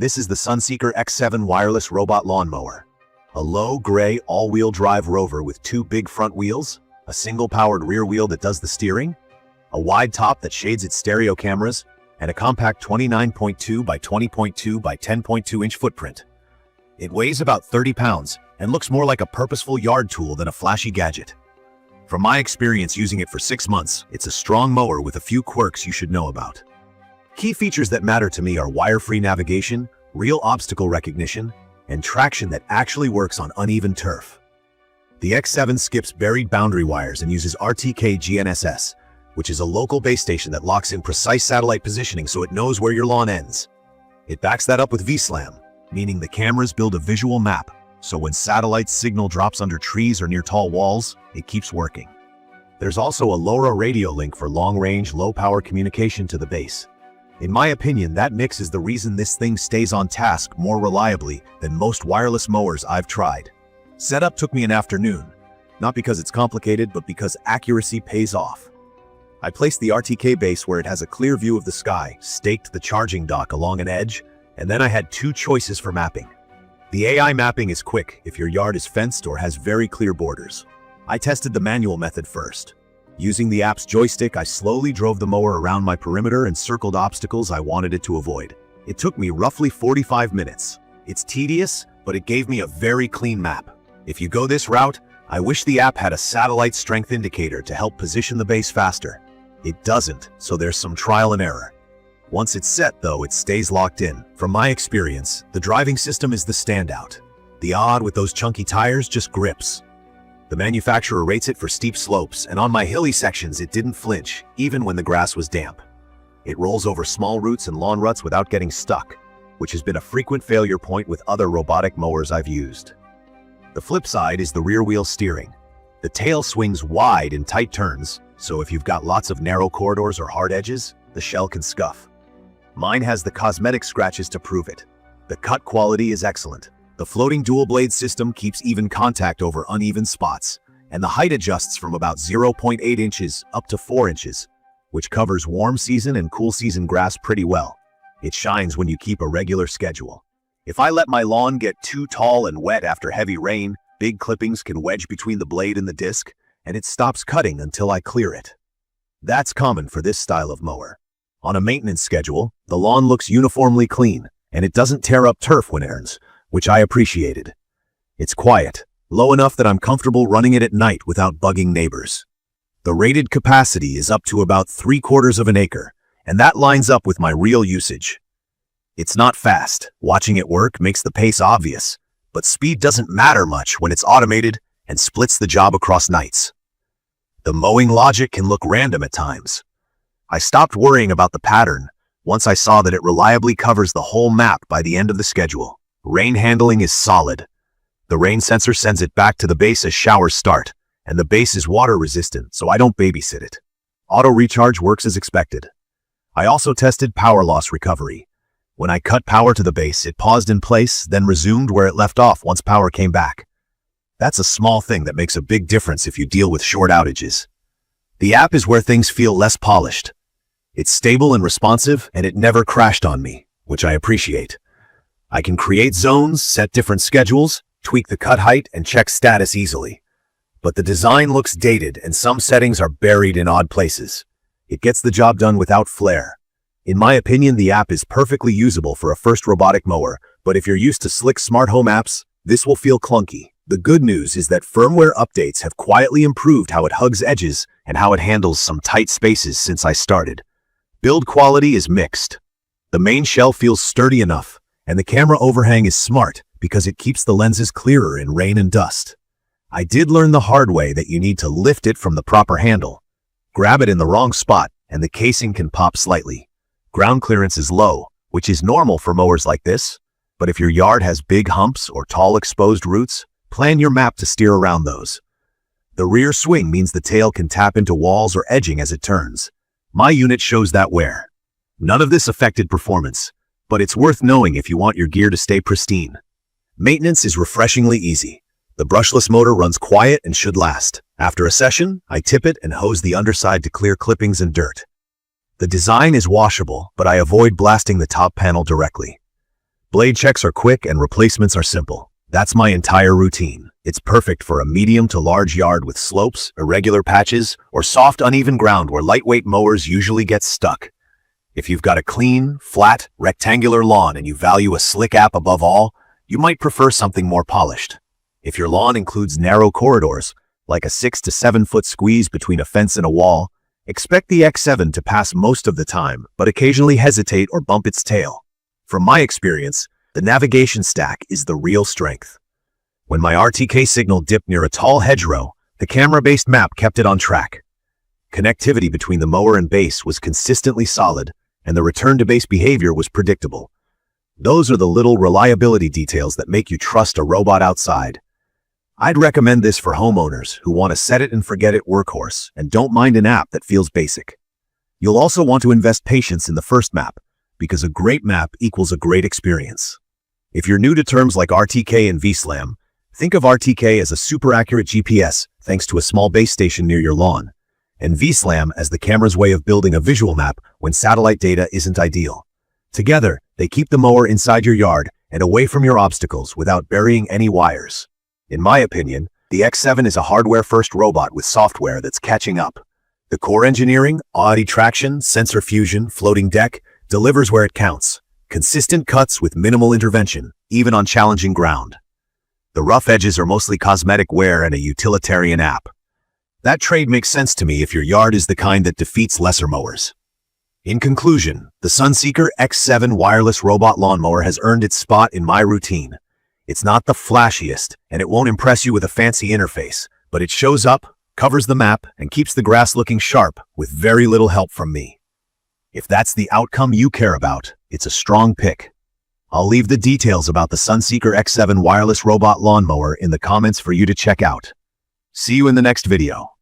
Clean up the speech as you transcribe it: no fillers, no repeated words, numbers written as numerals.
This is the SUNSEEKER X7 wireless robot lawnmower. A low, gray, all-wheel drive rover with two big front wheels, a single-powered rear wheel that does the steering, a wide top that shades its stereo cameras, and a compact 29.2 by 20.2 by 10.2-inch footprint. It weighs about 30 pounds and looks more like a purposeful yard tool than a flashy gadget. From my experience using it for 6 months, it's a strong mower with a few quirks you should know about. Key features that matter to me are wire-free navigation, real obstacle recognition, and traction that actually works on uneven turf. The X7 skips buried boundary wires and uses RTK-GNSS, which is a local base station that locks in precise satellite positioning so it knows where your lawn ends. It backs that up with VSLAM, meaning the cameras build a visual map, so when satellite signal drops under trees or near tall walls, it keeps working. There's also a LoRa radio link for long-range, low-power communication to the base. In my opinion, that mix is the reason this thing stays on task more reliably than most wireless mowers I've tried. Setup took me an afternoon, not because it's complicated, but because accuracy pays off. I placed the RTK base where it has a clear view of the sky, staked the charging dock along an edge, and then I had two choices for mapping. The AI mapping is quick if your yard is fenced or has very clear borders. I tested the manual method first. Using the app's joystick, I slowly drove the mower around my perimeter and circled obstacles I wanted it to avoid. It took me roughly 45 minutes. It's tedious, but it gave me a very clean map. If you go this route, I wish the app had a satellite strength indicator to help position the base faster. It doesn't, so there's some trial and error. Once it's set, though, it stays locked in. From my experience, the driving system is the standout. The AWD with those chunky tires just grips. The manufacturer rates it for steep slopes, and on my hilly sections it didn't flinch, even when the grass was damp. It rolls over small roots and lawn ruts without getting stuck, which has been a frequent failure point with other robotic mowers I've used. The flip side is the rear wheel steering. The tail swings wide in tight turns, so if you've got lots of narrow corridors or hard edges, the shell can scuff. Mine has the cosmetic scratches to prove it. The cut quality is excellent. The floating dual-blade system keeps even contact over uneven spots, and the height adjusts from about 0.8 inches up to 4 inches, which covers warm season and cool season grass pretty well. It shines when you keep a regular schedule. If I let my lawn get too tall and wet after heavy rain, big clippings can wedge between the blade and the disc, and it stops cutting until I clear it. That's common for this style of mower. On a maintenance schedule, the lawn looks uniformly clean, and it doesn't tear up turf when it turns, which I appreciated. It's quiet, low enough that I'm comfortable running it at night without bugging neighbors. The rated capacity is up to about 3/4 of an acre, and that lines up with my real usage. It's not fast. Watching it work makes the pace obvious, but speed doesn't matter much when it's automated and splits the job across nights. The mowing logic can look random at times. I stopped worrying about the pattern once I saw that it reliably covers the whole map by the end of the schedule. Rain handling is solid. The rain sensor sends it back to the base as showers start, and the base is water resistant, so I don't babysit it. Auto recharge works as expected. I also tested power loss recovery. When I cut power to the base, it paused in place, then resumed where it left off once power came back. That's a small thing that makes a big difference if you deal with short outages. The app is where things feel less polished. It's stable and responsive, and it never crashed on me, which I appreciate. I can create zones, set different schedules, tweak the cut height, and check status easily. But the design looks dated, and some settings are buried in odd places. It gets the job done without flair. In my opinion, the app is perfectly usable for a first robotic mower, but if you're used to slick smart home apps, this will feel clunky. The good news is that firmware updates have quietly improved how it hugs edges and how it handles some tight spaces since I started. Build quality is mixed. The main shell feels sturdy enough, and the camera overhang is smart because it keeps the lenses clearer in rain and dust. I did learn the hard way that you need to lift it from the proper handle. Grab it in the wrong spot, and the casing can pop slightly. Ground clearance is low, which is normal for mowers like this, but if your yard has big humps or tall exposed roots, plan your map to steer around those. The rear swing means the tail can tap into walls or edging as it turns. My unit shows that wear. None of this affected performance, but it's worth knowing if you want your gear to stay pristine. Maintenance is refreshingly easy. The brushless motor runs quiet and should last. After a session, I tip it and hose the underside to clear clippings and dirt. The design is washable, but I avoid blasting the top panel directly. Blade checks are quick and replacements are simple. That's my entire routine. It's perfect for a medium to large yard with slopes, irregular patches, or soft, uneven ground where lightweight mowers usually get stuck. If you've got a clean, flat, rectangular lawn and you value a slick app above all, you might prefer something more polished. If your lawn includes narrow corridors, like a 6 to 7 foot squeeze between a fence and a wall, expect the X7 to pass most of the time, but occasionally hesitate or bump its tail. From my experience, the navigation stack is the real strength. When my RTK signal dipped near a tall hedgerow, the camera-based map kept it on track. Connectivity between the mower and base was consistently solid, and the return to base behavior was predictable. Those are the little reliability details that make you trust a robot outside. I'd recommend this for homeowners who want a set-it-and-forget-it workhorse and don't mind an app that feels basic. You'll also want to invest patience in the first map, because a great map equals a great experience. If you're new to terms like RTK and VSLAM, think of RTK as a super accurate GPS thanks to a small base station near your lawn, and VSLAM as the camera's way of building a visual map when satellite data isn't ideal. Together, they keep the mower inside your yard and away from your obstacles without burying any wires. In my opinion, the X7 is a hardware-first robot with software that's catching up. The core engineering, AWD traction, sensor fusion, floating deck, delivers where it counts. Consistent cuts with minimal intervention, even on challenging ground. The rough edges are mostly cosmetic wear and a utilitarian app. That trade makes sense to me if your yard is the kind that defeats lesser mowers. In conclusion, the SUNSEEKER X7 wireless robot lawnmower has earned its spot in my routine. It's not the flashiest, and it won't impress you with a fancy interface, but it shows up, covers the map, and keeps the grass looking sharp with very little help from me. If that's the outcome you care about, it's a strong pick. I'll leave the details about the SUNSEEKER X7 wireless robot lawnmower in the comments for you to check out. See you in the next video.